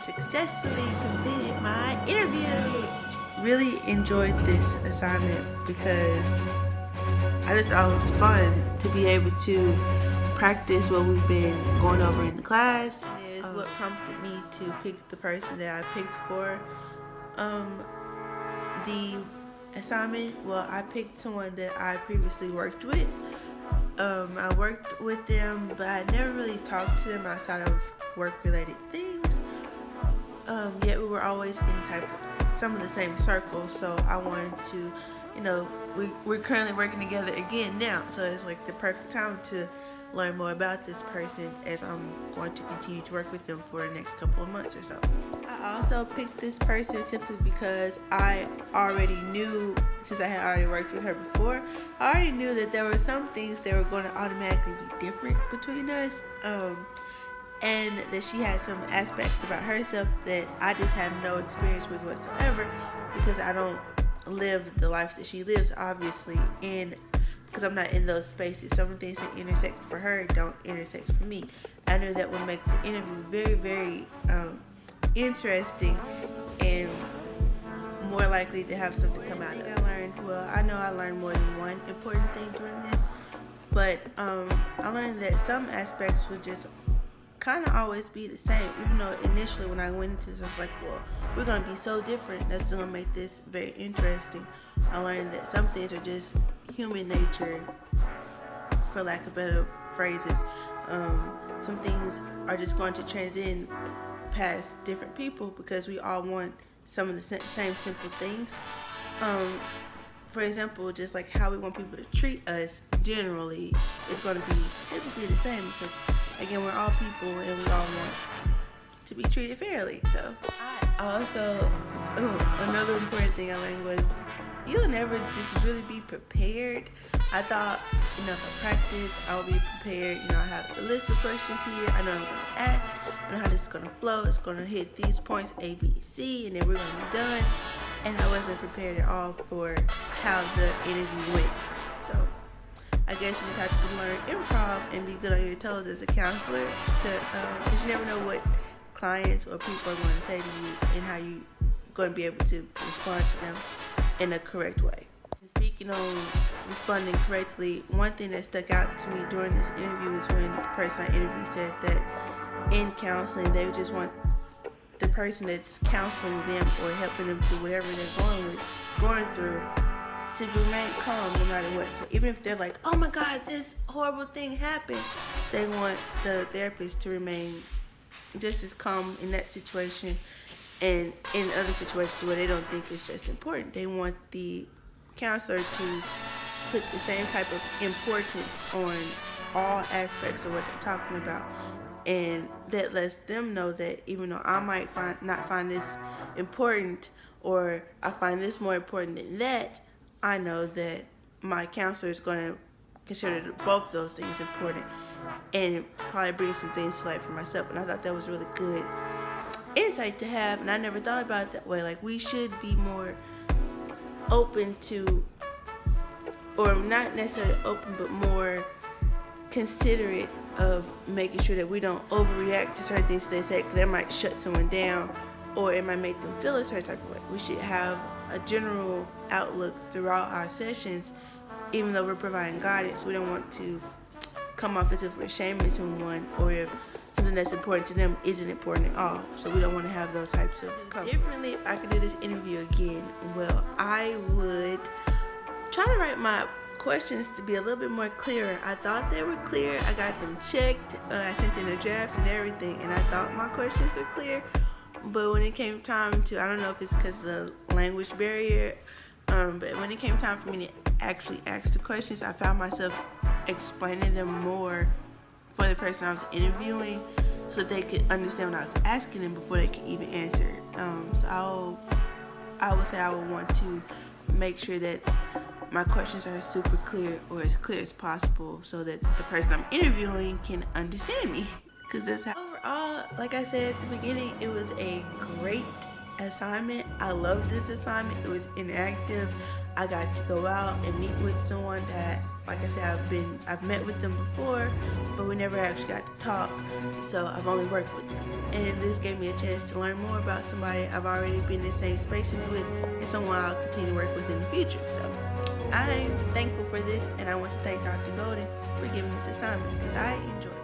successfully completed my interview. Really enjoyed this assignment because I just thought it was fun to be able to practice what we've been going over in the class. It is what prompted me to pick the person that I picked for the assignment. Well, I picked someone that I previously worked with. I worked with them, but I never really talked to them outside of work-related things. Yet we were always in some of the same circles, so I wanted to, we're currently working together again now, so it's like the perfect time to learn more about this person as I'm going to continue to work with them for the next couple of months or so. I also picked this person simply because I already knew, since I had already worked with her before, I already knew that there were some things that were going to automatically be different between us, and that she had some aspects about herself that I just had no experience with whatsoever, because I don't live the life that she lives, obviously, and because I'm not in those spaces. Some of the things that intersect for her don't intersect for me. I knew that would make the interview very, very interesting and more likely to have something come out of it. I know I learned more than one important thing during this, but I learned that some aspects would just kind of always be the same, even though initially when I went into this I was like, well, we're going to be so different, that's going to make this very interesting. I learned that some things are just human nature, for lack of better phrases. Some things are just going to transcend past different people because we all want some of the same simple things. For example, just like how we want people to treat us generally is going to be typically the same, because again, we're all people and we all want to be treated fairly. So I also, another important thing I learned was you'll never just really be prepared. I thought, if I practice, I'll be prepared. I have a list of questions here. I know I'm going to ask. I know how this is going to flow. It's going to hit these points, A, B, C, and then we're going to be done. And I wasn't prepared at all for how the interview went. So I guess you just have to learn improv and be good on your toes as a counselor, because you never know what clients or people are going to say to you and how you're going to be able to respond to them in a correct way. Speaking on responding correctly, one thing that stuck out to me during this interview is when the person I interviewed said that in counseling they just want the person that's counseling them or helping them through whatever they're going through to remain calm no matter what. So even if they're like, oh my God, this horrible thing happened, they want the therapist to remain just as calm in that situation and in other situations where they don't think it's just important. They want the counselor to put the same type of importance on all aspects of what they're talking about. And that lets them know that even though I might not find this important, or I find this more important than that, I know that my counselor is going to consider both those things important and probably bring some things to light for myself. And I thought that was really good insight to have, and I never thought about it that way. Like, we should be more open to, or not necessarily open, but more considerate of making sure that we don't overreact to certain things they say, because that might shut someone down or it might make them feel a certain type of way. We should have a general outlook throughout our sessions, even though we're providing guidance. We don't want to come off as if we're shaming someone, or if something that's important to them isn't important at all. So we don't want to have those types of comments. Differently, if I could do this interview again, well, I would try to write my questions to be a little bit more clearer. I thought they were clear. I got them checked. I sent in a draft and everything, and I thought my questions were clear. But when it came time to, I don't know if it's because of the language barrier, but when it came time for me to actually ask the questions, I found myself explaining them more for the person I was interviewing, so that they could understand what I was asking them before they could even answer. So I would say I would want to make sure that my questions are super clear, or as clear as possible, so that the person I'm interviewing can understand me. Because that's how. Overall, like I said at the beginning, it was a great assignment. I loved this assignment. It was interactive. I got to go out and meet with someone that like I said, I've met with them before, but we never actually got to talk. So I've only worked with them, and this gave me a chance to learn more about somebody I've already been in the same spaces with, and someone I'll continue to work with in the future. So I'm thankful for this, and I want to thank Dr. Golden for giving this assignment because I enjoyed it.